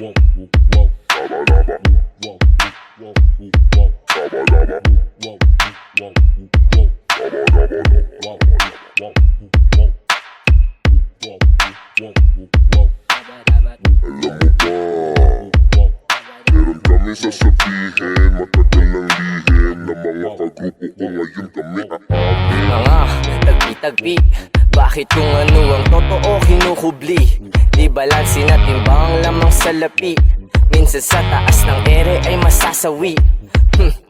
Meron kami sasabihin, matagal ng lihim na mga kagrupo ko ngayon kami aamin. Mga tagpi-tagpi, bakit kung ano ang totoo kinukubli? Di balansin at timbang lamang sa lapi. Minsan sa taas ng ere ay masasawi.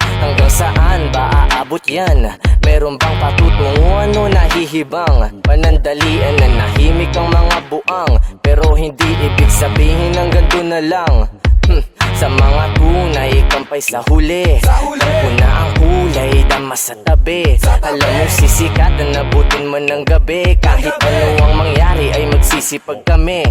Hanggang saan ba aabot yan? Meron bang patutunguhan o nahihibang? Panandalian na nahimik ang mga buang, pero hindi ibig sabihin hanggang doon na lang. Sa mga tunay, kampay sa huli. Tampo na ang kulay, dama sa tabi. Alam mong sisikat na nabutin mo ng gabi. Kahit ano ang mangyari ay magsisipag kami.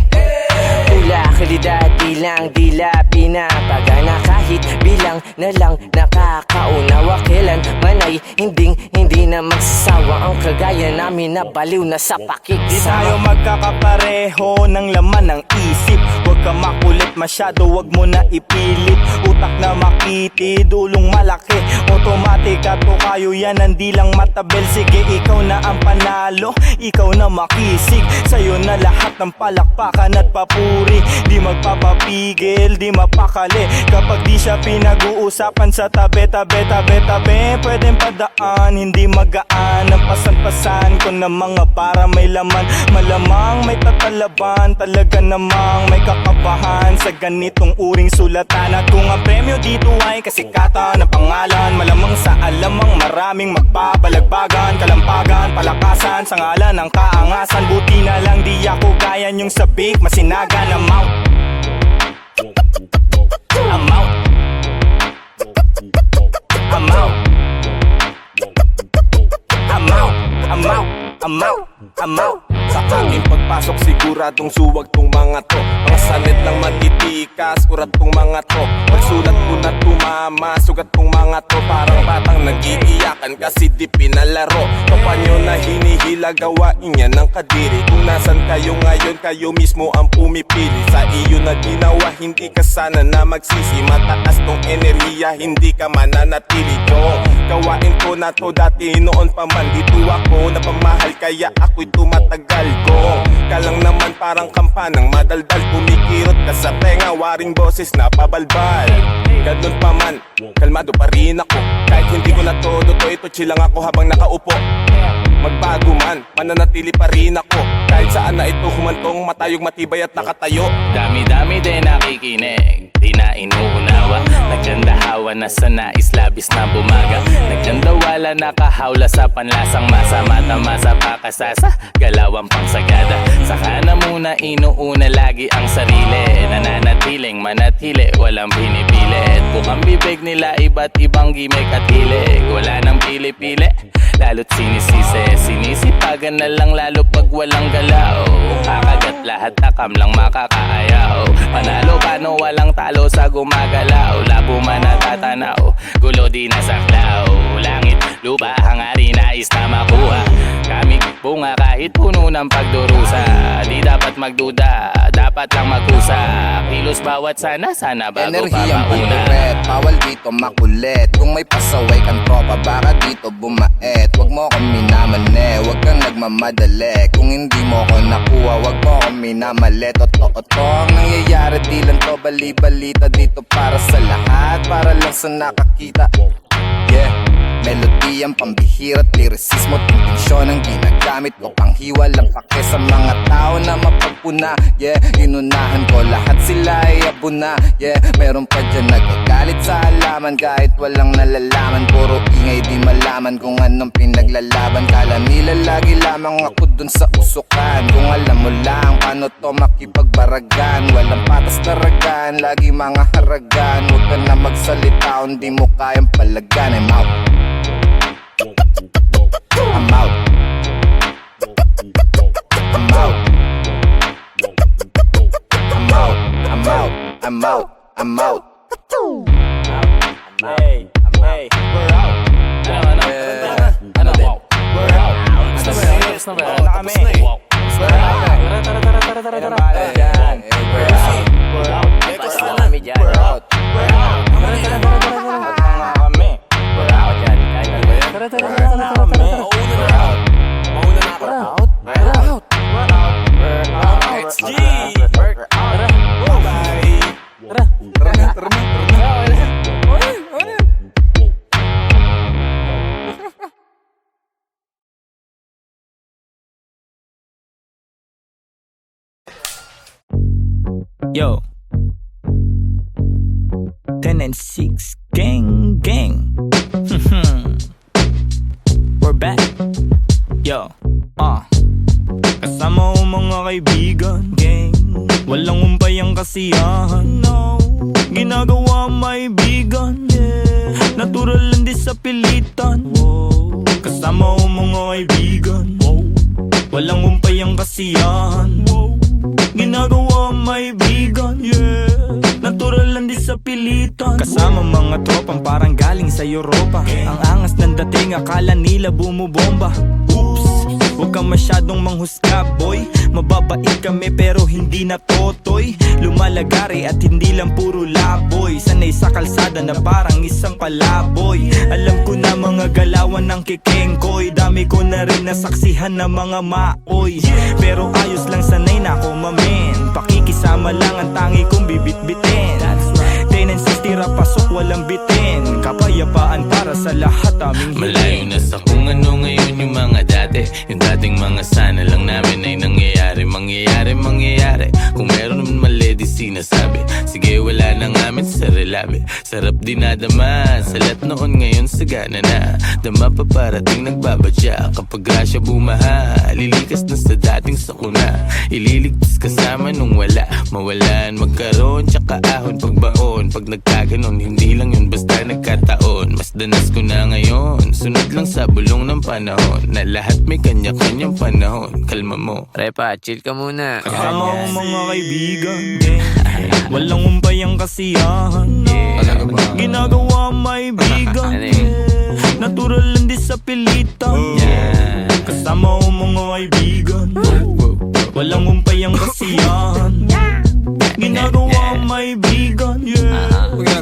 Pula, kalidad, ilang dila, pinapagana. Kahit bilang na lang nakakaunawa. Kailan man ay hindi na magsasawa. Ang kagaya namin na baliw na sa Di tayo pakiksama. magkakapareho ng laman ng isip. Huwag ka makulit masyado, wag mo na ipilit. Utak na makitid, ulong malaki. Automatic at o kayo yan, hindi lang matabel. Sige, ikaw na ang panalo, ikaw na makisig. Sa'yo na lahat ng palakpakan at papuri. Di magpapapigil, di mapakali. Kapag di siya pinag-uusapan sa tabi. Pwedeng padaan, hindi magaan. Ang pasan-pasan ko na mga para may laman. Malamang may tatalaban, talaga namang may kakabahan sa ganitong uring sulatan. At kung ang premyo dito ay kasikatan ng pangalan, malamang sa alamang maraming magbabalagbagan. Kalampagan, palakasan sa ngalan ng kaangasan. Buti na lang di ako gaya niyong sabik, masinaga na mount. I'm out. I'm out. I'm out. I'm out. I'm out. I'm out. Sa aking pagpasok siguradong suwag tong mga to. Mga salit lang matitikas, urat tong mga to. Pagsulat ko na tumama, sugat tong mga to. Parang batang nag-iiyakan kasi di pinalaro. Kapanyo na hinihila, gawain yan ng kadiri. Kung nasan kayo ngayon, kayo mismo ang pumipili. Sa iyo na ginawa, hindi ka sana na magsisi. Mataas tong enerhiya, hindi ka mananatili. Kung gawain ko na to dati noon pa man, dito ako napamahal kaya ako'y tumatagal. Kung kalang naman parang kampanang madaldal, kumikirot ka sa tenga, waring boses na pabalbal. Ganun pa man, kalmado pa rin ako. Kahit hindi ko na todo to, ito chill lang ako habang nakaupo. Magbago man, mananatili pa rin ako. Kahit saan na ito humantong, matayog matibay at nakatayo. Dami-dami din nakikinig, di na inuunawa. Nagdandahawa na sa nais, labis na bumaga. Nagdandawala, nakahawla sa panlasang masa. Mata sa pakasasa, galawang pangsagada. Saka na muna inuuna lagi ang sarili. Nananatiling manatili, walang pinipilit. Bukang bibig nila, iba't ibang gimmick at hilig. Wala nang pili-pili, lalo't sinisisi. Sinisipagan na lang lalo pag walang galaw. Kakagat lahat na kamlang makakaayaw. Panalo ka no walang talo sa gumagalaw. Labo man natatanaw, gulo di nasaklaw. Langit, lupa, hangarin, nais na makuha. Kamig bunga kahit puno ng pagdurusa. Di dapat magduda, dapat lang magkusa. Kilos bawat sana bago Enerhiyang pa mauna. panduret, bawal dito makulit. Kung may pasaway kang tropa, baka dito bumaet. Wag mo kong minamane, wag kang nagmamadali. Kung hindi mo ko nakuha, wag mo kong minamali. Totoo ang nangyayari, di lang to bali-balita. Dito para sa lahat, para lang sa nakakita. Yeah, melodiyang pambihira at lirisismo. Intensyon ang ginagamit ko, panghiwa lang pake sa mga tao na mapagpuna. Yeah, inunahan ko lahat sila ay abuna. Yeah, meron pa dyan nagagalit sa halaman kahit walang nalalaman. Puro ingay di malaman kung anong pinaglalaban. Kala nila lagi lamang ako dun sa usukan. Kung alam mo lang paano to makipagbaragan. Walang patas na ragan, lagi mga haragan. Huwag ka na magsalita, hindi mo kayang palagan. I'm out. I'm out. I'm out. I'm out. I'm out. I'm out. I'm out. Hey, hey, we're out. Ano din? We're out. Tapos na ba? Wala na kami. We're out. Tara, tara, tara, tara, tara, tara. We're out. We're out. Yo, 10 and 6, gang, gang. We're back. Yo, kasama ko mga kaibigan, gang. Walang umpay ang kasiyahan, no. Ginagawa may bigan, yeah. Natural lang di sa pilitan, wow. Kasama ko mga kaibigan, wow. Walang umpay ang kasiyahan, wow. Ginagawa may bigan, yeah. Natural lang di sa pilitan. Kasama mga tropang parang galing sa Europa. Ang angas ng dating akala nila bumubomba. Oops, huwag kang masyadong manghusga, boy. Mababait kami pero hindi na totoy. Lumalagari at hindi lang puro laboy. Sanay sa kalsada na parang isang palaboy. Alam ko na mga galawan ng kikengkoy. Dami ko na rin nasaksihan na mga maoy. Pero ayos lang, sanay na ako mamen. Pakikisama lang ang tangi kong bibit-bitin. 10 and 6 tira pasok walang bitin. Kapayapaan para sa lahat aming hiling. Malayo na sa kung ano ngayon yung mga dati. Yung dating mga sana lang namin ay nangyayari. Mangyayari kung meron naman mali di sinasabi. Sige wala na ngamin sa relabe. Sarap dinadama sa lahat noon ngayon sagana na. Dama pa parating nagbabadya. Kapag grasya bumaha, lilikas na sa dating sakuna. Ililigtas kasama nung wala. Mawalan, magkaroon, tsaka ahon pagbaon. Pag nagkaganon, hindi lang yun basta nagkataon. Mas danas ko na ngayon, sunod lang sa bulong ng panahon. Na lahat may kanya-kanyang panahon. Kalma mo, Repa, chill ka muna. Kasama ko mga kaibigan, walang umpay ang kasiyahan, ginagawa may bigan, natural lang di sa pilitan. Kasama ko mga kaibigan, walang umpay ang kasiyahan, ginagawa may bigan,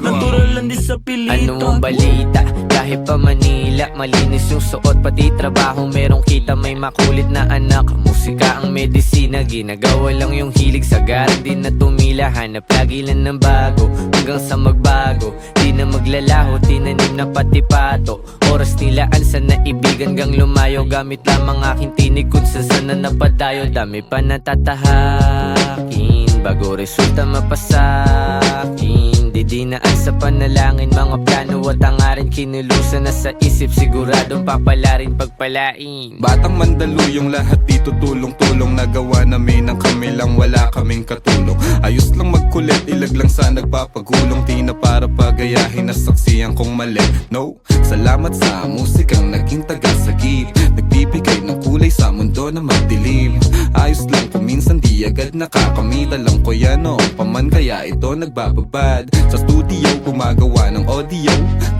natural lang di sa pilitan. Ano mong balita? Kahit pa Manila, malinis yung suot pati trabaho, merong kita, may makulit na anak. Musika ang medisina, ginagawa lang yung hilig. Sagaran din na tumila, hanap lagi lang ng bago. Hanggang sa magbago, di na maglalaho, tinanim na pati pato. Oras nilaan sa naibigan gang lumayo. Gamit lamang aking tinig kung saan na napadayo. Dami pa natatahakin bago resulta mapasakin. Didinaan sa panalangin, mga plano at hangarin. Kinulusan na sa isip, siguradong papalarin pagpalain. Batang Mandaluyong, lahat dito tulong-tulong. Nagawa namin ang kami lang, wala kaming katulong. Ayos lang magkulit, ilag lang sa nagpapagulong. Di na para pagayahin na saksiyan kong mali. No, salamat sa musikang naging tagasagip. Nagbibigay ng kulay sa mundo na madilim. Ayos lang kung minsan di agad nakakamit. Alam ko yan noong paman, kaya ito nagbababad. Sa studio gumagawa ng audio.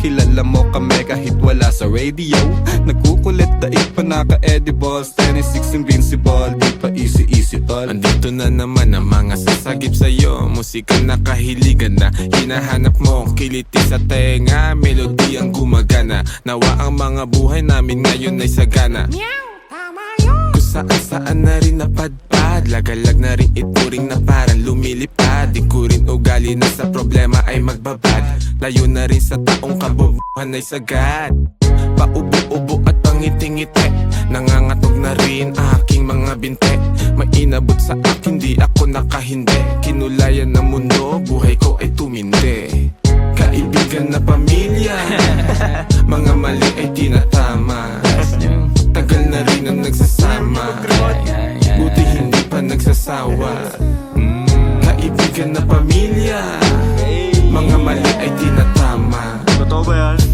Kilala mo kami kahit wala sa radio. Nagkukulit daig pa naka-edibles. 10 and 6 invincible, di pa easy tol. Andito na naman ang mga sasagip sa'yo. Musika na kahiligan na hinahanap mo. Kiliti sa tenga, melody ang gumagana. Nawa ang mga buhay namin ngayon ay sagana. Kung saan-saan na rin napadpad. Lagalag na rin ituring na parang lumilipad. Di ko rin ugali na sa problema ay magbabad. Layo na rin sa taong kabobohan ay sagad. Paubo-ubo at pangiti-ngiti, nangangatog na rin aking mga binte. May inabot sa akin, di ako nakahindi. Kinulayan ng mundo, buhay ko ay tumindi. Kaibigan na pamilya, mga mali ay tinatama. Tagal na rin ang nagsasama, buti hindi pa nagsasawa. Kaibigan na pamilya, mga mali ay tinatama.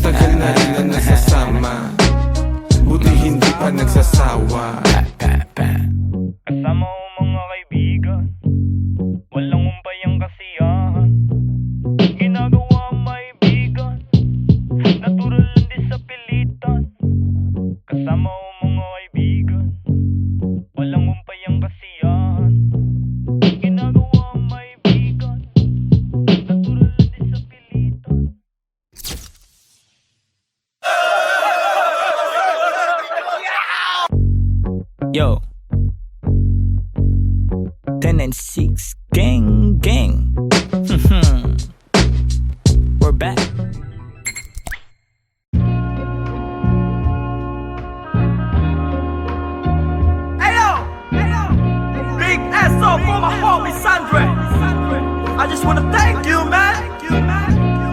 Tagal na rin ang nagsasama, buti hindi pa nagsasawa. Kasama ko mga kaibigan, walang umpay ang kasiyahan, ginagawa may bigan, natural lang di sa pilitan. Kasama ko mga kaibigan, walang umpay ang kasiyahan, ginagawa may bigan, natural lang di sa pilitan. Yo, 10 and 6, gang, gang. We're back. Big S up for my homie Sandre. I just wanna thank you, man.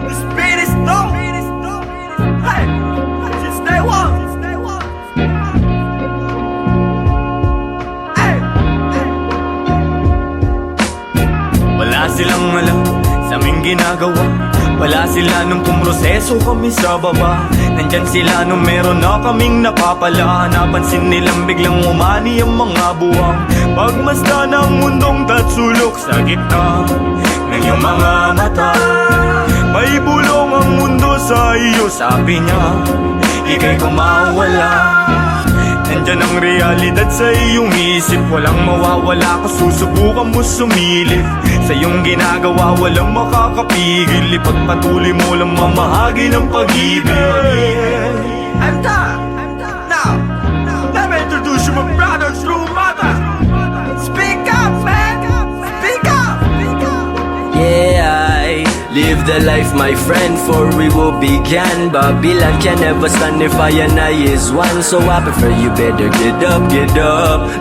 This beat is dope. Hey, since day one. Hey. Wala silang alam sa aming ginagawa. Wala sila nung pumroseso kami sa baba. Nandyan sila nung meron na kaming napapala. Napansin nilang biglang umani ang mga buwang. Pagmasdan ang mundong tatsulok sa gitna ng iyong mga mata. May bulong ang mundo sa iyo, sabi niya, ika'y kumawala. Nandyan ang realidad sa iyong isip. Walang mawawala kung susubukan mo sumilip. Sa iyong ginagawa walang makakapigil. Ipagpatuloy mo lang mamahagi ng pag-ibig. I'm done. Now, let me introduce you my brother, true mother. Speak up, man. Speak up. Yeah, I live the life, my friend, for we will begin. Babylon can never stand if I and I is one. So I prefer you better get up.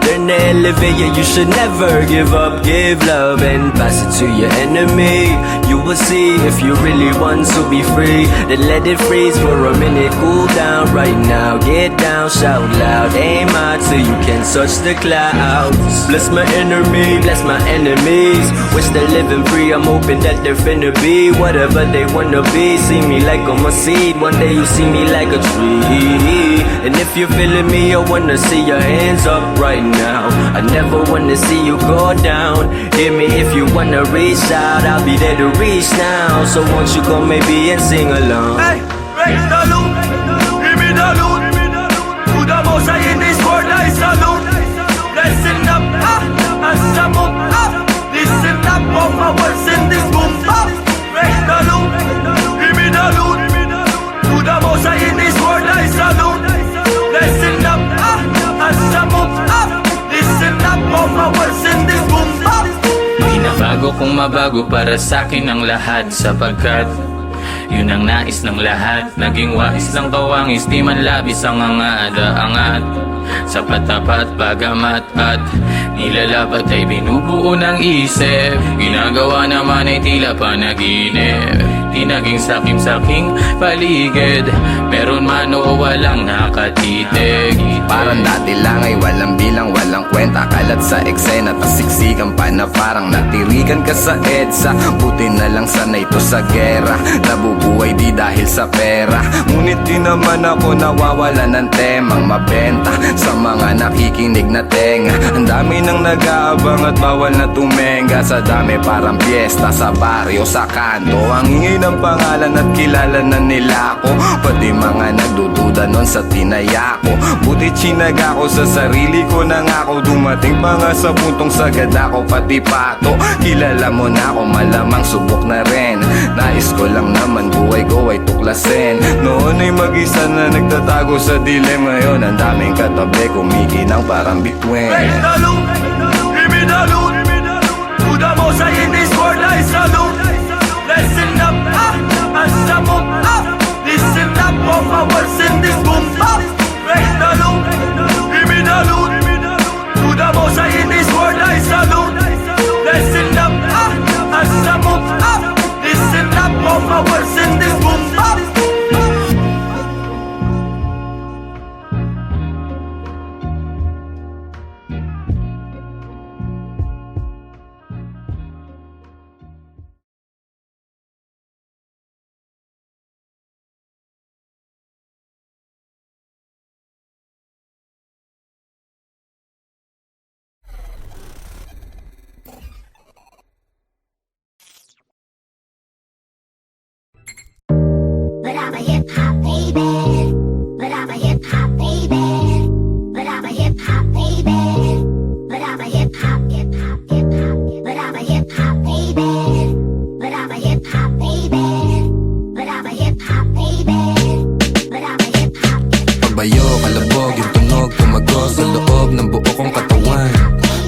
Learn to elevate, yeah, you should never give up. Give love and pass it to your enemy. You will see if you really want to be free. Then let it freeze for a minute, cool down right now. Get down, shout loud, aim high till you can touch the clouds. Bless my enemy, bless my enemies. Wish they're living free, I'm hoping that they're finna be whatever they wanna be. See me like I'm a seed, one day you see me like a tree. And if you're feeling me, I wanna see your hands up right now. I never wanna see you go down. Hear me if you wanna reach out, I'll be there to reach now. So won't you come maybe and sing along? Hey, break the loop. Give me the loot. To the most high in this world I salute. Listen up, as I move up. Listen up, all my words in this boom up. Break the loop. Give me the loot. To the most high in this world I salute. Listen up, as I move up. Listen up, all my words in this boom up. Binabago kong mabago para sa'kin ang lahat. Sapagkat yun ang nais ng lahat. Naging wais lang kawangis, di man labis ang angada-angat. Sa patapat bagamat at nilalapat ay binubuo ng isip. Ginagawa naman ay tila panaginip. Di naging sakim-saking paligid. Meron man o walang nakatitig. Parang dati lang ay walang bilang, walang kwenta. Kalat sa eksena, tas siksikan pa na parang natirikan ka sa EDSA. Buti na lang sana ito sa gera. Nabubuhay di dahil sa pera. Ngunit di naman ako nawawala ng temang mabenta sa mga nakikinig na tenga. Ang dami nang nag-aabang at bawal na tumenga. Sa dami parang piyesta sa baryo, sa kanto. Ang ingay ng pangalan at kilala na nila ako. Pati mga nagdududa nun sa tinaya ko. Buti chinaga ko sa sarili ko na nga ako. Dumating pa nga sa puntong sagad ako pati pato. Kilala mo na ako, malamang subok na rin. Nais ko lang naman buhay ko ay tuklasin. Noon ay mag-isa na nagtatago sa dilim. Ngayon ang daming katabi kumikinang parang bituin. Break the loop, give me the loot. To the most high in this world I salute. Listen up, as I move up. Listen up, all my words in this boom up. Break the loop, give me the loot. To the most high in this world I salute. Listen up, as I move up. Listen up, all my words in this boom up. But I'm a hip hop baby. But I'm a hip hop baby. But I'm a hip hop baby. But I'm a hip hop, hip hop, hip hop. But I'm a hip hop baby. But I'm a hip hop baby. But I'm a hip hop baby. But I'm a hip hop. Pagbayo, kalabog, yung tunog, tumago sa loob ng buo kong katawan.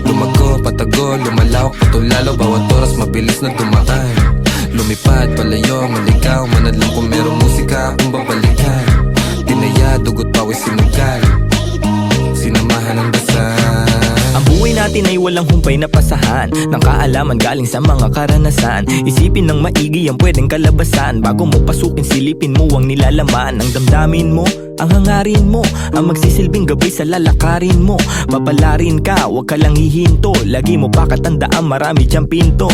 Lumago, patago, lumalawak, patulalo, bawat oras mabilis na dumaan. Lumipad, palayo, maligaw, manadlang kung merong musika akong babalikan. Tinaya, dugot, pawis, sinugal, sinamahan ng dasal. Ang buhay natin ay walang humpay na pasahan ng kaalaman galing sa mga karanasan. Isipin ng maigi ang pwedeng kalabasan. Bago mo pasukin, silipin mo ang nilalaman. Ang damdamin mo, ang hangarin mo, ang magsisilbing gabay sa lalakarin mo. Papalarin ka, wag ka lang hihinto. Lagi mo pa katandaan, marami diyang pinto.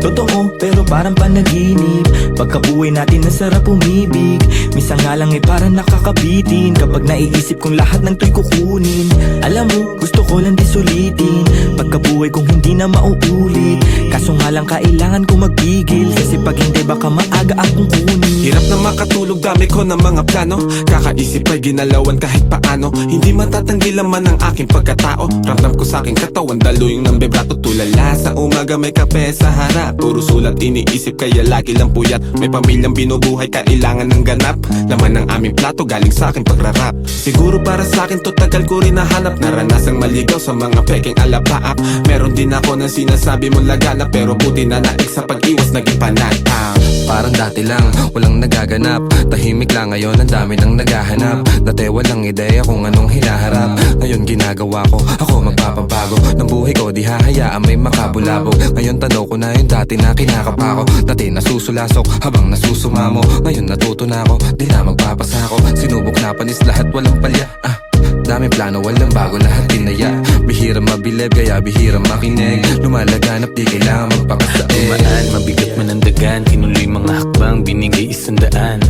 Totoo, pero parang panaginip. Pagkabuhay natin nasarap umibig. Minsan nga lang ay parang nakakabitin kapag naiisip kong lahat ng to'y kukunin. Alam mo, gusto ko lang di sulitin pagkabuhay kong hindi na mauulit. Kaso nga lang kailangan ko magpigil, kasi pag hindi baka maaga akong kunin. Hirap na makatulog, dami ko ng mga plano. Kakaisip ay ginalawan kahit paano. Hindi matatanggi laman ang aking pagkatao. Ramdam ko sa aking katawan, daluyong ng bebrato. Tulala sa umaga, may kape sa harap. Puro sulat iniisip, kaya lagi lang puyat. May pamilyang binubuhay, kailangan ng ganap. Laman ng aming plato, galing sa aking pagrarap. Siguro para sa akin to, tagal ko rin nahanap. Naranasang maligaw sa mga peking alapaap. Meron din ako ng sinasabi mong laganap, pero buti na naik sa pag-iwas, naging panatang. Parang dati lang, walang nagaganap. Tahimik lang, ngayon ang dami nang naghahanap. Dati walang ideya kung anong hinaharap. Ngayon ginagawa ko, ako magpapabago ng buhay ko, di hahayaan may makabulabog. Ngayon tanaw ko na yung dati na kinakapa ko. Dati nasusulasok habang nasusumamo. Ngayon natuto na ako, di na magpapasako. Sinubok na panis lahat, walang palya. Dami plano, walang bago, lahat tinaya. Bihira mabilib, kaya bihira makinig. Lumalaganap, di kailangan magpakasain. Tumaan, mabigat man ang dagan. Tinuloy mga hakbang, binigay 100.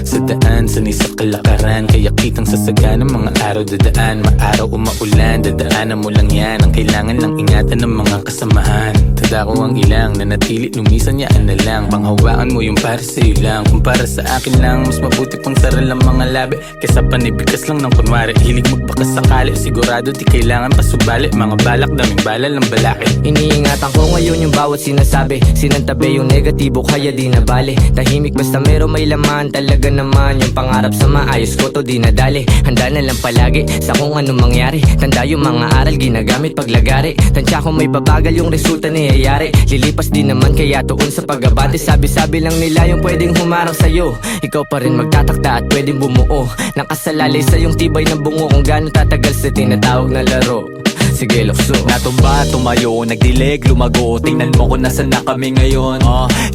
Sa daan, sanay sa kalakaran. Kaya kitang sasaga ng mga araw dadaan. Maaraw o maulan, dadaanan mo lang yan. Ang kailangan lang ingatan ng mga kasamahan. Tadako ang ilang, nanatili, lumisan yaan na lang. Panghawakan mo yung para sa'yo lang. Kung para sa akin lang, mas mabuti pang saral ang mga labi kesa panibigas lang ng kunwari. Hilig magbakas sakali, sigurado di kailangan pasubali. Mga balak, daming bala lang balaki. Iniingatan ko ngayon yung bawat sinasabi. Sinantabi yung negatibo, kaya di na bale. Tahimik basta meron may laman. Talaga naman yung pangarap sa maayos ko to di nadali. Handa na lang palagi sa kung anong mangyari. Tanda yung mga aral ginagamit paglagari. Tansya kung may babagal yung resulta niyayari. Lilipas din naman kaya tuon sa pag-abate. Sabi-sabi lang nila yung pwedeng humarang sa'yo. Ikaw pa rin magtatakda at pwedeng bumuo. Nakasalalay sa yung tibay ng bungo. Kung gaano tatagal sa tinatawag na laro. Sige, lukso. Natumba, tumayo, nagdilig, lumago. Tingnan mo kung nasan na kami ngayon.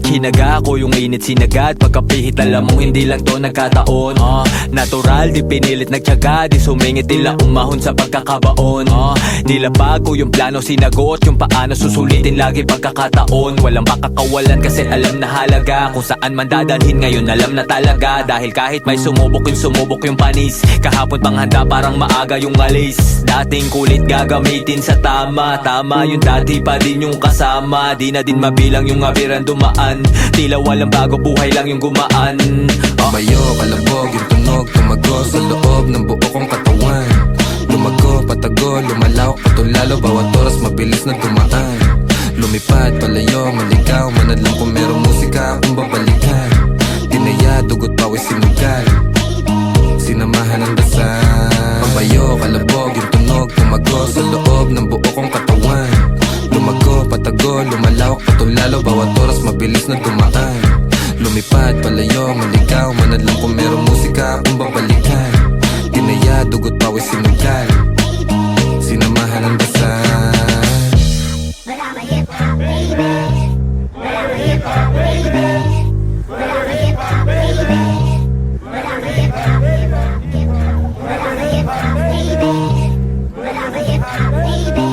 Kinaga ko yung init sinagad. Pagkapihit alam mong hindi lang to nagkataon. Natural, di pinilit nagtyaga. Di sumingit, tila umahon sa pagkakabaon. Nilapag ko yung plano, sinagot yung paano susulitin lagi pagkakataon. Walang pakakawalan kasi alam na halaga. Kung saan man dadalhin ngayon alam na talaga. Dahil kahit may sumubok yung panis. Kahapon pang handa parang maaga yung alis. Dating kulit gagamitin sa tama. Tama yung dati pa din yung kasama. Di na din mabilang yung abiran dumaan. Tila walang bago, buhay lang yung gumaan. Mayo, kalabog, yung tunog, tumago sa loob ng buo kong katawan. Lumago, patago, lumalawak, patulalo. Bawat oras mabilis na dumaan. Lumipad, palayo, maligaw. Manadlang kung merong musika akong babalikan. Dinaya, dugot, pawis, sinugal. Sinamahan ng dasal. Pamayo, kalabog, yung tunog, tumago sa loob ng buo kong katawan. Lumago, patago, lumalawak, patulalo. Bawat oras mabilis na dumaan. Lumipad, palayo, maligaw. Manadlang kung merong musika akong babalikan. Dinaya, dugot, pawis, sinugal. Sinamahan ng dasal. But I'm a hip hop baby. But I'm a hip hop baby. But I'm a hip hop baby. But I'm a hip hop baby. But I'm a hip hop baby. But I'm a hip hop baby.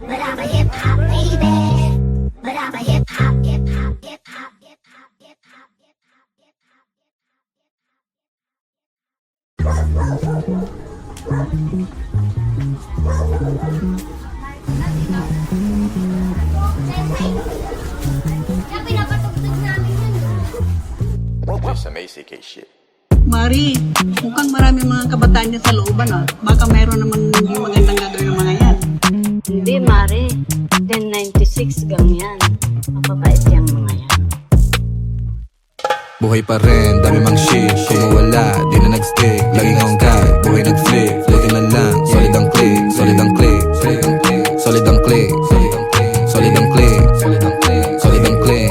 But I'm a hip hop baby. But I'm a hip hop, hip hop, hip hop, hip hop, hip hop, hip hop, hip hop. Mari, mukhang marami mga kabataan niya sa looban Baka mayroon naman hindi magandang gagawin ng mga yan. Hindi, Mari. 1096 gang yan. Mapapait yung mga yan. Buhay pa rin, dami mang shit. Kung mawala, di na nag-stick. Laging on guide, buhay nag-flip. Floating na lang, solid ang click. Solid ang click, solid ang click. Solid ang click, solid ang click. Solid ang click, solid ang click. Solid ang click.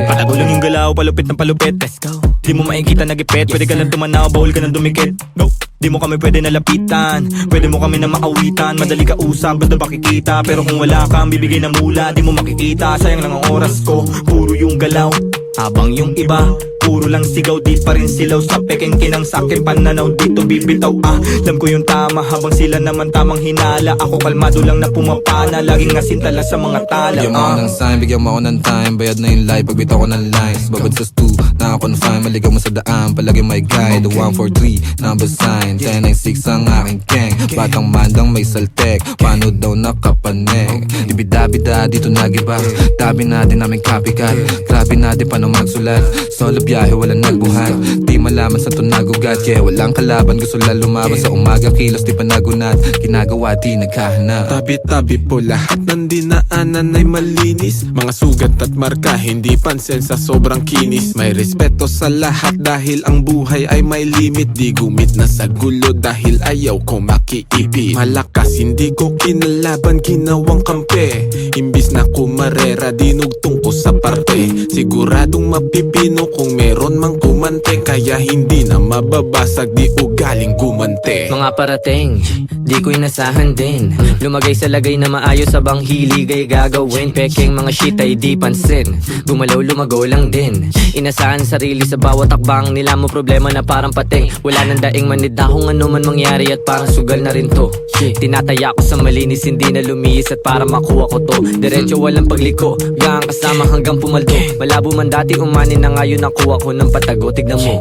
Patago lang yung galaw, palupit ng palupit. Let's go. Di mo makikita nagipit, pwede ka lang tumanaw, bawal ka lang dumikit. Go! Di mo kami pwede nalapitan, pwede mo kami na maawitan. Madali ka usap, basta pakikita. Pero kung wala kang bibigay na mula, di mo makikita. Sayang lang ang oras ko, puro yung galaw. Habang yung iba, puro lang sigaw, di pa rin silaw. Sa peking kinang sakin pananaw, dito bibitaw. Alam ko yung tama, habang sila naman tamang hinala. Ako kalmado lang na pumapana, laging asintala sa mga tala. Bigyan mo ako ng sign, bigyan mo ako ng time. Bayad na yung life, pagbitaw ko ng lines. Babad sa stu, naka-confine, maligaw mo sa daan. Palagi may guide, 143, number sign 1096 ang aking gang. Batang mandang may saltek, paano daw nakapanek. Ibida-bida, dito nagiba. Tabi natin namin copycat. Grabe natin paano magsulat. Solo biyahe, walang nagbuhat. Di malaman sa to nagugat. Yeah, walang kalaban, gusto lang lumaban. Sa umaga, kilos di pa nagunat. Ginagawa, di naghahanap. Tabi-tabi po lahat ng dinaanan ay malinis. Mga sugat at marka, hindi pansin sa sobrang kinis. May respeto sa lahat dahil ang buhay ay may limit. Di gumit na sa gulo dahil ayaw ko makiipit. Malakas, hindi ko kinalaban, ginawang kampe. Imbis na kumarera, dinugtong ko sa parte. Siguradong mapipino kung meron mang kumante. Kaya hindi na mababasag, di ugaling gumante. Mga parating, di ko inasahan din. Lumagay sa lagay na maayos sabang hilig ay gagawin. Peking mga shit ay di pansin. Gumalaw lumago lang din. Inasahan sarili sa bawat takbang nila mo problema na parang pating. Wala nang daing manida kung ano man mangyari at parang sugal na rin to. Tinataya ko sa malinis, hindi na lumihis at para makuha ko to. Diretso walang pagliko, gang kasama hanggang pumaldo. Malabo man dati umani na ngayon nakuha ko ng patago. Tignan mo.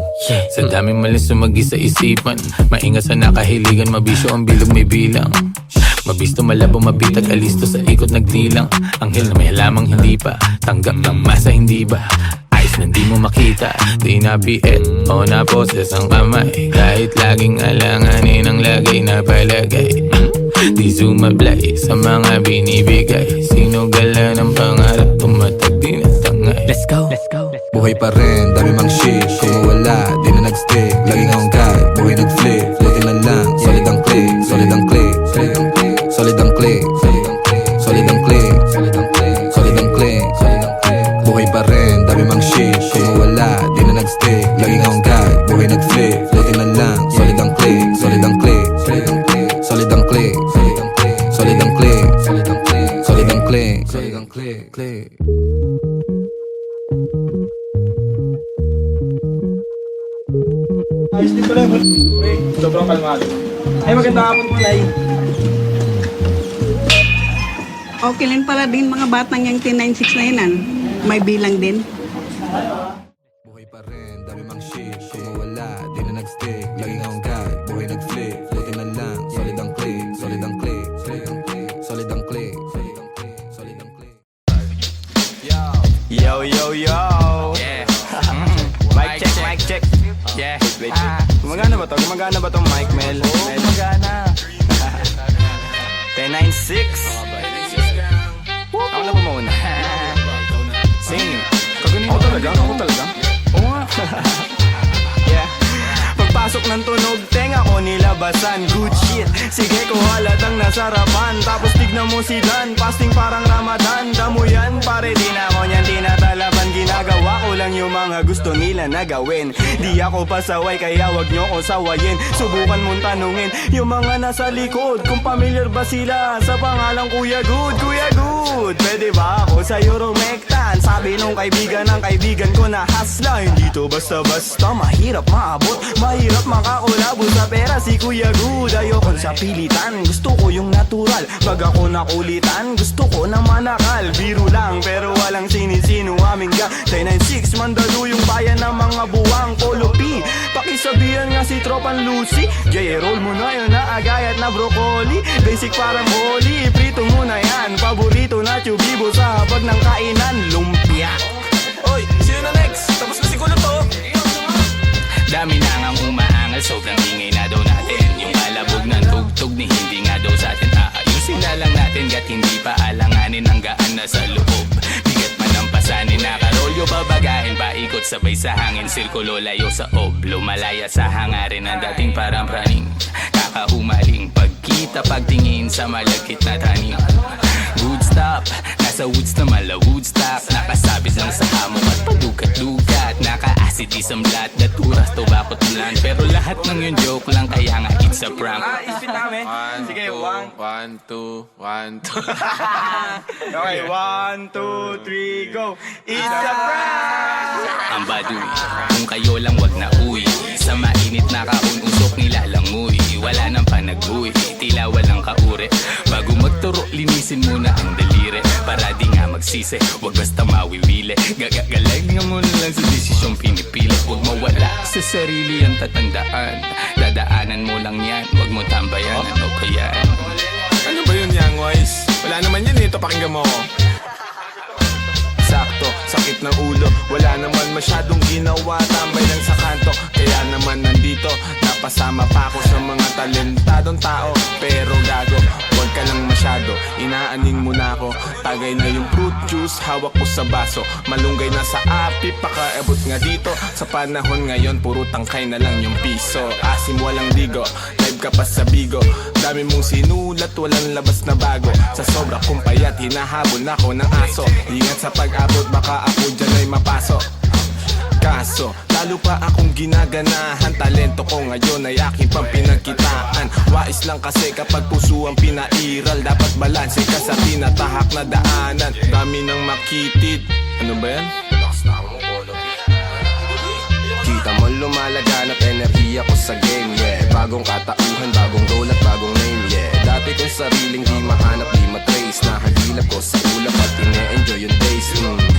Sa daming malis sumagi sa isipan, maingat sa nakahiligan, mabisyo ang bilog may bilang. Mabisto, malabo, mabitag, alisto sa ikot nagdilang. Anghel na may halamang hindi pa tanggap ng masa, hindi ba? Ayos na di mo makita, di nabiit o naposes ang kamay. Kahit laging alanganin ang lagay na palagay. Di sumablay sa mga binibigay. Sinugala ng pangarap, tumatag din at tangay. Let's go, let's go. Buhay pa rin, dami mang shit. Kung mawala, di na nag-stick. Laging akong guide, buhay nag-flip. Floating na lang, solid ang click. Solid ang click, solid ang click. Solid ang click, solid ang click. Solid ang click. Buhay pa rin, dami mang shit. Kung mawala, di na nag-stick. Laging akong guide, buhay nag-flip. Floating na lang, solid ang click. Solid ang click, solid ang click. Solid ang click, solid ang click. Solid ang click. Ayos din pala, sobrang kalmado. Ay, magandang hapon po, Nay. Okay lang pala din mga batang yung 1096 na yun. May bilang din. Buhay pa rin, dami mang shit. Kung mawala, di na nag-stick. Laging akong guide, buhay nag-flip. Floating na lang, solid ang click. Solid ang click, solid ang click. Solid ang click, solid ang click. Yo, yo, yo. Yeah. Mic check, mic check. Yeah. Wait. Gumagana ba to? Gumagana ba tong mic, Mel? Oo, magana. 1096. Ako na ba mauna? Sing. Ako talaga? Oo nga. Yeah. Pagpasok ng tunog, tenga ko nilabasan. Good shit. Sige ko halatang nasarapan. Tapos tignan mo si Dan, fasting parang Ramadan. Damo yan, pare di na ako niyan tinatalaban. Ginagawa ko lang yung mga gusto nila na gawin. Di ako pasaway kaya wag nyo ko sawayin. Subukan mong tanungin yung mga nasa likod kung familiar ba sila sa pangalang Kuya Good. Kuya Good, pwede ba ako sa Euromectan? Sabi nung kaibigan ng kaibigan ko na hasla. Hindi to basta-basta, mahirap maabot, mahirap makakulabo sa pera si Kuya Good. Ayoko sa pilitan, gusto ko yung natural. Pag ako nakulitan, gusto ko na manakal. Biro lang pero walang sinisino aming gang 1096, mandalo yung bayan ng mga buwang Polo P. Pakisabihan nga si Tropan Lucy, J-roll mo na yun na agay at na broccoli. Basic parang holy, prito mo na yan. Paborito na tubibo sa habag ng kainan, lumpia. Oy, sino na next? Tapos na siguro to. Dami na ngang umaangal, sobrang ingay na daw natin. Yung alabog ng tugtog ni hindi nga daw sa atin aayusin na lang natin. Gat hindi pa alanganin ang gaan na sa loob. Bigat man ang pasanin, nakarolyo babagahin. Paikot sabay sa hangin, sirkulo layo sa oblo. Malaya sa hangarin ang dating parang praning. Kakahumaling pagkita pagtingin sa malagkit na tanim. Good stop, nasa woods na mala Woodstock. Nakasabit lang sa hamok at padukat-dukat. Naka-acid isang blat, naturas to bakot ulan. Pero lahat Lahat ng yun joke lang, kaya nga it's a prank. Isipin namin. Sige, 1. 1, 2, 1, 2. Okay, 1, 2, 3, go. It's a prank! Ang baduy, kung kayo lang wag na uwi. Sa mainit na kaun-usok nilalangoy. Wala nang panag-uwi, tila walang kaure. Bago magturo, linisin muna ang daliri. Para di nga magsisi, wag basta mawiwili. Gagagalag nga mo na lang sa desisyong pinipili. Wag mawala sa sarili ang tatandaan. Dadaanan mo lang yan, wag mo tambayan. Ano ba yan? Ano ba yun, Young Wise? Wala naman yan dito, pakinggan mo ko. Sakto, sakit ng ulo, wala naman masyadong ginawa, tambay lang sa kanto. Kaya naman nandito, napasama pa ako sa mga talentadong tao. Pero gago, huwag ka lang masyado, inaaning mo na ako. Tagay na yung fruit juice, hawak ko sa baso. Malunggay na sa api, pakaabot nga dito. Sa panahon ngayon, puro tangkay na lang yung piso. Asim walang ligo, live ka pa sa bigo. Dami mong sinulat, walang labas na bago. Sa sobra kong payat, hinahabol na ako ng aso. Ingat sa pag-abot, baka ako dyan ay mapasok. Kaso, lalo pa akong ginaganahan. Talento ko ngayon ay aking pang pinagkitaan. Wais lang kasi kapag puso ang pinairal. Dapat balanse ka sa tinatahak na daanan. Dami nang makitid. Ano ba yan? Kita mo lumalaganap enerhiya ko sa game, yeah. Bagong katauhan, bagong goal at bagong name, yeah. Dati kong sariling di mahanap, di matrace. Nahagilap ko sa ulap at ine-enjoy yung days.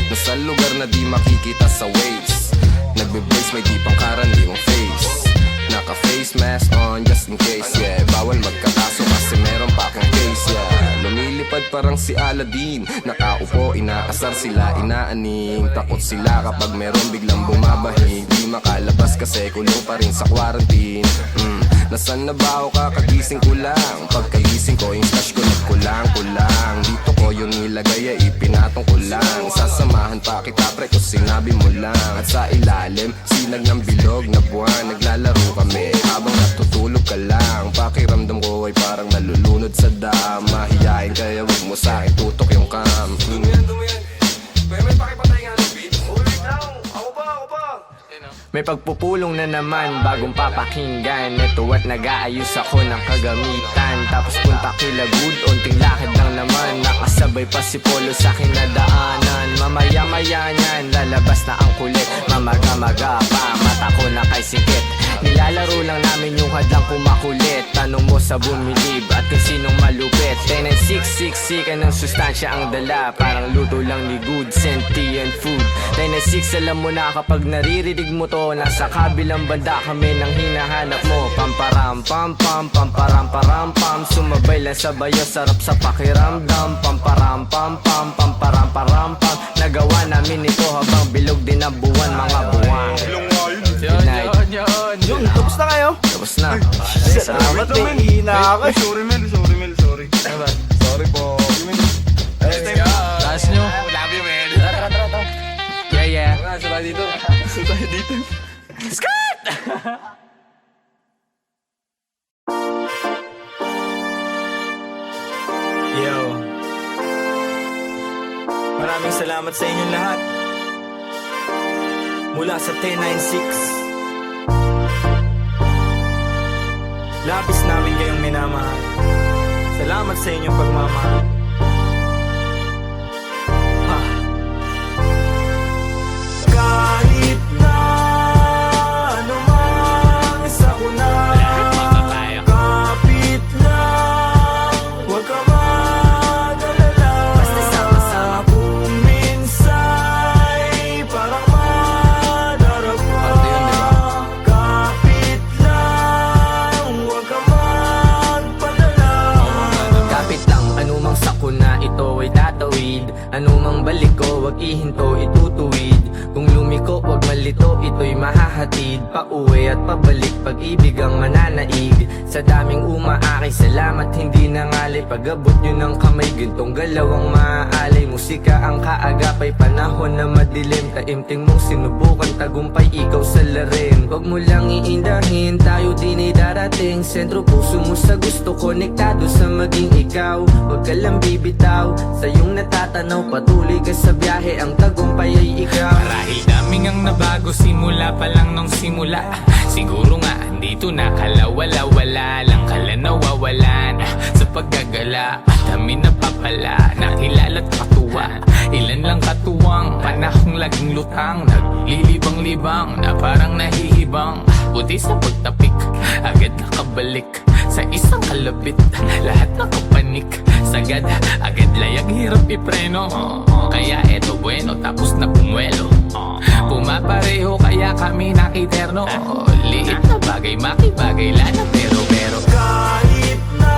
Nasa lugar na di makikita sa waves. Nagbe-blaze, may di pang karaniwang face. Naka-face mask on just in case, yeah. Bawal magkakaso kasi meron pa akong case, yeah. Lumilipad parang si Aladdin. Nakaupo, inaasar sila, inaaning. Takot sila kapag meron biglang bumabahig. Di makalabas kasi kulong pa rin sa quarantine. Nasaan na ba ako kakagising ko lang? Pagkagising ko, yung stash ko nagkulang-kulang. Dito ko yung nilagay ay ipinatong ko lang. Sasamahan pa kita pre kung sinabi mo lang. At sa ilalim, sinag ng bilog na buwan. Naglalaro kami habang natutulog ka lang. Pakiramdam ko ay parang nalulunod sa dam. Mahihain kaya wag mo sa akin tutok yung cam. May pakipatay nga ng beat. Ulit lang, ako ba? May pagpupulong na naman, bagong papakinggan. Ito at nag-aayos ako ng kagamitan. Tapos punta kila good, unting lakad lang naman. Nakasabay pa si Polo sa kinadaanan. Mamaya-maya niyan, lalabas na ang kulit. Mamaga-maga pa, mata ko na kay sikit. Nilalaro lang namin yung hadlang kumakulit. Tanong mo sa bumilib at kung sinong malupit. 10 and 6, ka ng sustansya ang dala. Parang luto lang ni good, sentient food. 10 and 6, alam mo na kapag naririnig mo to. Nasa kabilang banda kami nang hinahanap mo. Pamparam pam pam, pamparam param pam. Sumabay lang sa bayo, sarap sa pakiramdam. Pamparam pam pam, pamparam param pam. Nagawa namin ito habang bilog din ang buwan, mga buwan. Good night. Yun, tapos na kayo? Tapos na. Salamat eh, hina ako. Sorry Mel. Sorry po. Let's go. Last nyo. Love you, man. Tara. Yeah. Sabay dito. Skirt! Yo, maraming salamat sa inyong lahat. Mula sa 1096, labis namin kayong minamahal. Salamat sa inyong pagmamahal. Kahit na anumang isa ko na, kapit lang, huwag ka mag-alala. Basta sama-sama kung minsa'y parang madarama. Kapit lang, huwag ka magpadala. Kapit lang, anumang sakuna ito ay tatawid. Anumang balik ko, wag ihinto, itutuwid. Kung lumiko, wag malito, ito'y mahahatid. Pauwi at pabalik, pag-ibig ang mananaig. Sa daming umaakay, salamat hindi nangalay. Pag-abot nyo ng kamay, gintong galaw ang maaalay. Musika ang kaagapay, panahon na madilim. Taimting mong sinubukan, tagumpay, ikaw sa larin. Wag mo lang iindahin, tayo din ay darating. Sentro puso mo sa gusto, konektado sa maging ikaw. Wag ka lang bibitaw, sa iyong natatanaw. Patuloy ka sa biyahe, ang tagumpay ay ikaw. Marahil daming ang nabago simula pa lang nung simula. Siguro nga dito na kalawala-wala lang kala nawawalan sa paggagala. Dami na papala, nakilala't katuwa. Ilan lang katuwang, panahong laging lutang. Naglilibang-libang na parang nahihibang. Buti sa pagtapik, agad nakabalik sa isang kalabit. Lahat nakapanik, sagad, agad layag, hirap ipreno. Kaya eto bueno, tapos na pumwelo. Pumapareho kaya kami nakiterno. Liit na bagay, makibagay, lana pero Kahit na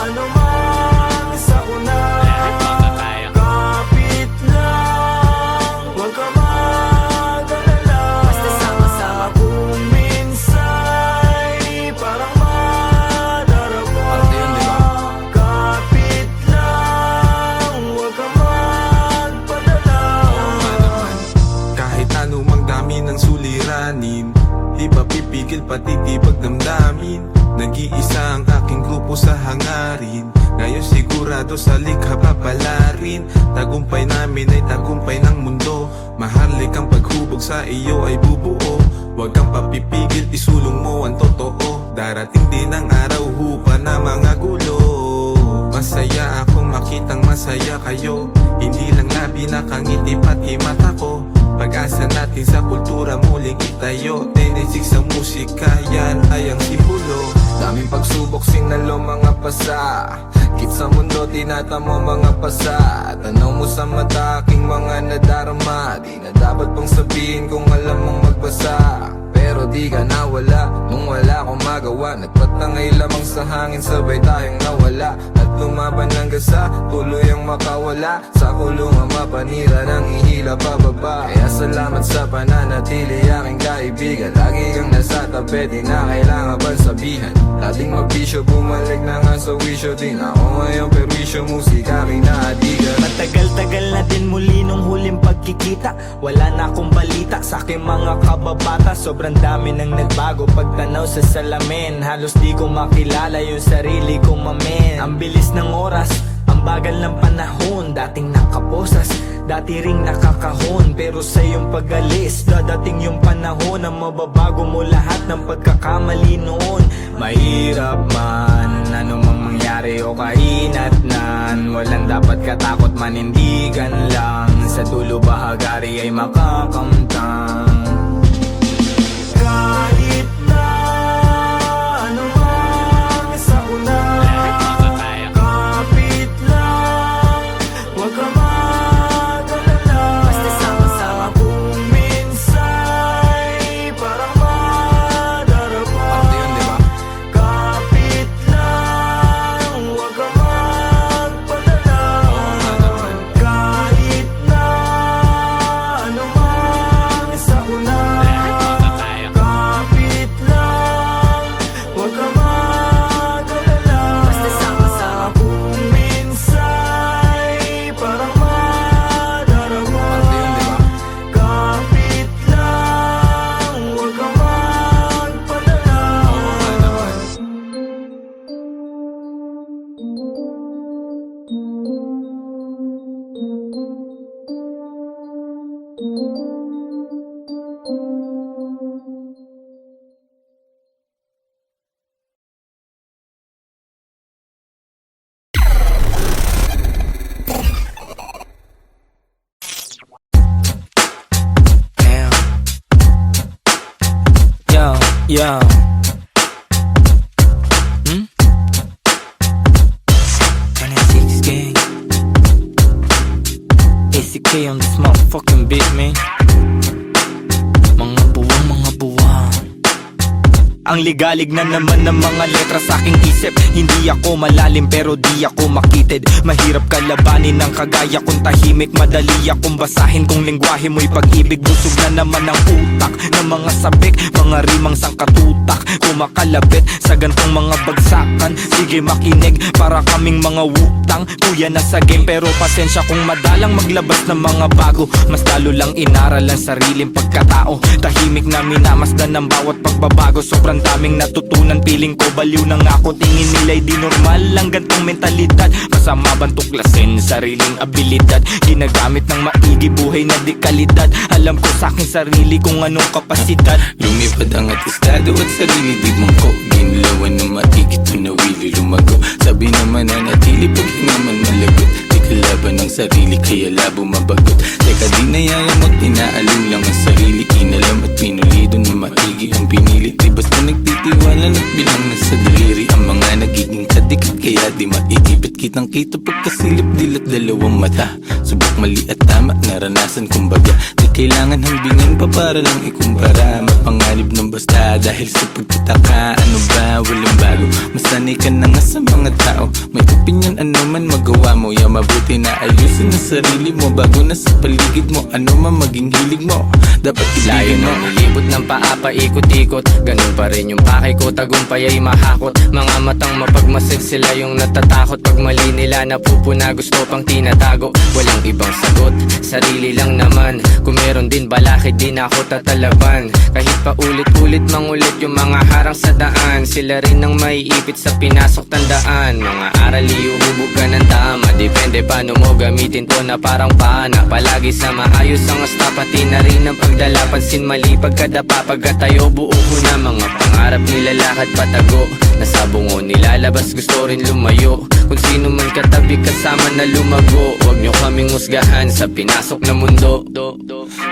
ano man sa una, lahat makakaya. kapit lang, huwag ka mag-alala. Basta sama-sama. Kung minsa'y parang madarama, Parte yun, di ba? kapit lang, huwag ka magpadala. Kahit anumang dami ng suliranin, di ba pipigil patitibag damdamin. Nag-iisa ang aking grupo sa hangarin. Ngayon sigurado sa likha papalarin. Tagumpay namin ay tagumpay ng mundo. Maharlik ang paghubog sa iyo ay bubuo. Huwag kang papipigil, isulong mo ang totoo. Darating din ang araw, hupa na mga gulo. Masaya akong makitang masaya kayo. Hindi lang labi nakangiti pati mata ko. Pag-asa natin sa kultura muling itayo. 10-6 sa musika, yan ay ang simbolo. Daming pagsubok, sinalo mga pasa. Kit sa mundo, tinatamo mga pasa. Tanaw mo sa mata, aking mga nadarama. Di na dapat pang sabihin kung alam mong magbasa. Pero di ka nawala, nung wala akong magawa. Nagpatangay lamang sa hangin, sabay tayong nawala. At lumaban ng gasa, tuloy ang makawala. Sa kulungan mapanira ng ihila pababa. Kaya salamat sa pananatili, aking kaibigan. Lagi kang nasa tabi, di na kailangan bang sabihan. Dating magbisyo, bumalik na nga sa wisyo din. Ako ngayon perwisyo, musika kinahatigan. Matagal-tagal na din muli nung huling pagkikita. Wala na akong balita sa aking mga kababata. Sobrang dami nang nagbago pagtanaw sa salamin. Halos di ko makilala yung sarili ko, mamen. Ang bilis ng oras, ang bagal ng panahon. Dating nakaposas, dati ring nakakahon. Pero sa iyong pag-alis, dadating yung panahon na mababago mo lahat ng pagkakamali noon. Mahirap man, ano mang mangyari o kahinatnan. Walang dapat katakot, manindigan lang. Sa dulo bahagari ay makakamtang. Kahit na ano man sa una, Lahat makakaya. kapit lang, huwag ka mag-alala. Basta sama-sama. Kung minsa'y parang madarama, Parte yun, di ba? kapit lang, huwag ka magpadala. Kahit na ano man sa una, Lahat makakaya. kapit lang, huwag ka mag-alala. Basta sama-sama. Kung minsa'y parang madarama, Parte yun, di ba? kapit lang, huwag ka magpadala. Damn. Yo. 26 gang. ACK on this motherfucking beat, man. Mga buwang. Ang ligalig na naman ng mga letra sa aking isip. Hindi ako malalim pero di ako makitid. Mahirap kalabanin ng kagaya kong tahimik. Madali akong basahin kung lengguwahe mo'y pag-ibig. Busog na naman ang utak ng mga sabik. Mga rimang sangkatutak kumakalabit sa gantong mga bagsakan. Sige makinig, para kaming mga wutang. Kuya na sa game pero pasensya kung madalang maglabas ng mga bago. Mas lalo lang inaral ang sariling pagkatao. Tahimik na minamasdan ng bawat pagbabago. Sobrang ang daming natutunan. Piling ko baliw na nga ako, tingin nila'y di normal ang gantong mentalidad. Masama bang tuklasin sariling abilidad, ginagamit ng maigi, buhay na di kalidad. Alam ko sa aking sarili kung anong kapasidad. Lumipad ang estado at sarili di mangko. Ginlawan na maigit o nawili lumago. Sabi naman na natili pag hinaman malagot. Di kalaban ng sarili kaya labo mabagot. Teka di nayayamot, inaalin lang ang sarili. Inalam at pinulido na maigi ang pinili. Di basta nagtitiwala nagbilang na sa daliri. Ang mga nagiging kadikit kaya di maigipit. Kitang kita pagkasilip dilat dalawang mata. Subok mali at tama naranasan kumbaga. Di kailangan hambingan pa para lang ikumpara. Mapanganib ng basta dahil sa pagtataka. Ano ba walang bago, masanay ka na nga sa mga tao. May opinion ano man magawa mo. Ya mabuti na ayusin na sarili mo bago na sa paligid mo. Ano man maging hilig mo dapat Layo ibigay mo. ng ilibot ng paa paikot-ikot, ganun pa rin yung pakay ko, tagumpay ay mahakot. Mga matang mapagmasid sila yung natatakot. Pag mali nila napupuna, gusto pang tinatago. Walang ibang sagot, sarili lang naman. Kung meron din balakid, di na ako tatalaban. Kahit pa ulit-ulit mangulit yung mga harang sa daan, sila rin ang maiipit sa pinasok tandaan. Mga aral iuhubog ka ng tama, depende paano mo gamitin to na parang paana. Palagi sa maayos ang asta, pati na rin ang pagdala. Pansin mali pagkadapa, pagkatayo buo ko na. Mga pangarap nilalakad patago, nasa bungo nilalabas, gusto rin lumayo. Kung sino man katabi kasama na lumago, huwag nyo kaming husgahan sa pinasok na mundo.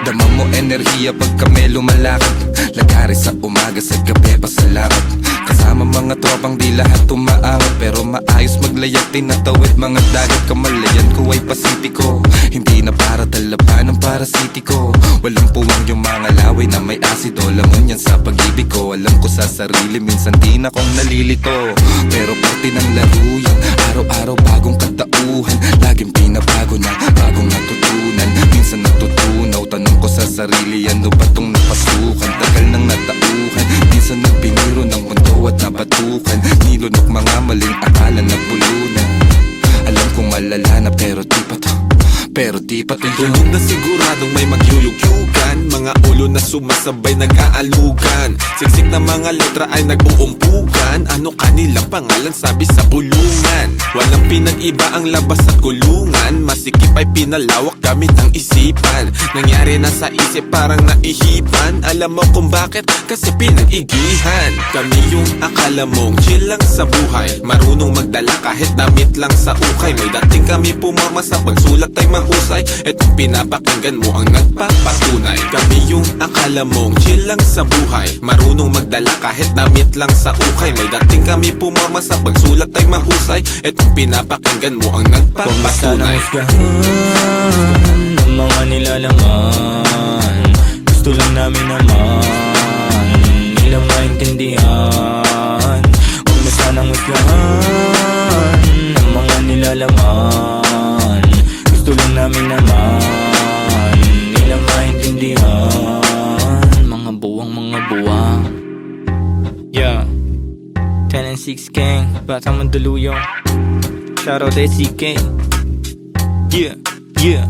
Dama mo enerhiya pag kami lumalakad. Lagari sa umaga, sa gabi pa salamat. Kasama mga tropang di lahat umaangat, pero maayos maglayag, tinatawid mga dagat. Kamalayan ko ay pasipiko, hindi na para talaban ng parasitiko. Walang puwang yung mga laway na may asido. Laman yan sa pag-ibig ko, alam ko sa sarili minsan di na kong nalilito. Pero parte ng laro yan, araw-araw bagong katauhan. Laging pinabago na, bagong natutunan. Minsan natutunaw, tanong ko sa sarili, ano ba tong napasukan? Tagal nang natauhan, minsan nagbiniro ng mundo at napatukan. Nilunok mga maling akala na bulunan. Alam kong malala na pero di pa to, pero di pa to yun. Tulog na siguradong may magyuyugyugan, mga ulo na sumasabay nag-aalugan. Siksik na mga letra ay nag-uumpugan. Ano kanilang pangalan sabi sa bulungan. Walang pinag-iba ang labas at kulungan. Masikip ay pinalawak gamit ang isipan. Nangyari na sa isip parang naihipan. Alam mo kung bakit? Kasi pinag-igihan. Kami yung akala mong chill lang sa buhay, marunong magdala kahit damit lang sa ukay. May dating kami pumama sa pagsulat ay mahusay. Etong pinapakinggan mo ang nagpapatunay. Kami yung akala mong chill lang sa buhay, marunong magdala kahit damit lang sa ukay. May dating kami pumama sa pagsulat ay mahusay. Etong pinapakinggan mo ang nagpapatunay. Ang mga nilalaman, gusto lang namin naman nilang maintindihan. Huwag na sanang husgahan ang mga nilalaman, gusto lang namin naman nilang maintindihan. Mga buwang yeah, 10 and 6 gang, Batang Mandaluyong. Shoutout SCK. Yeah, yeah.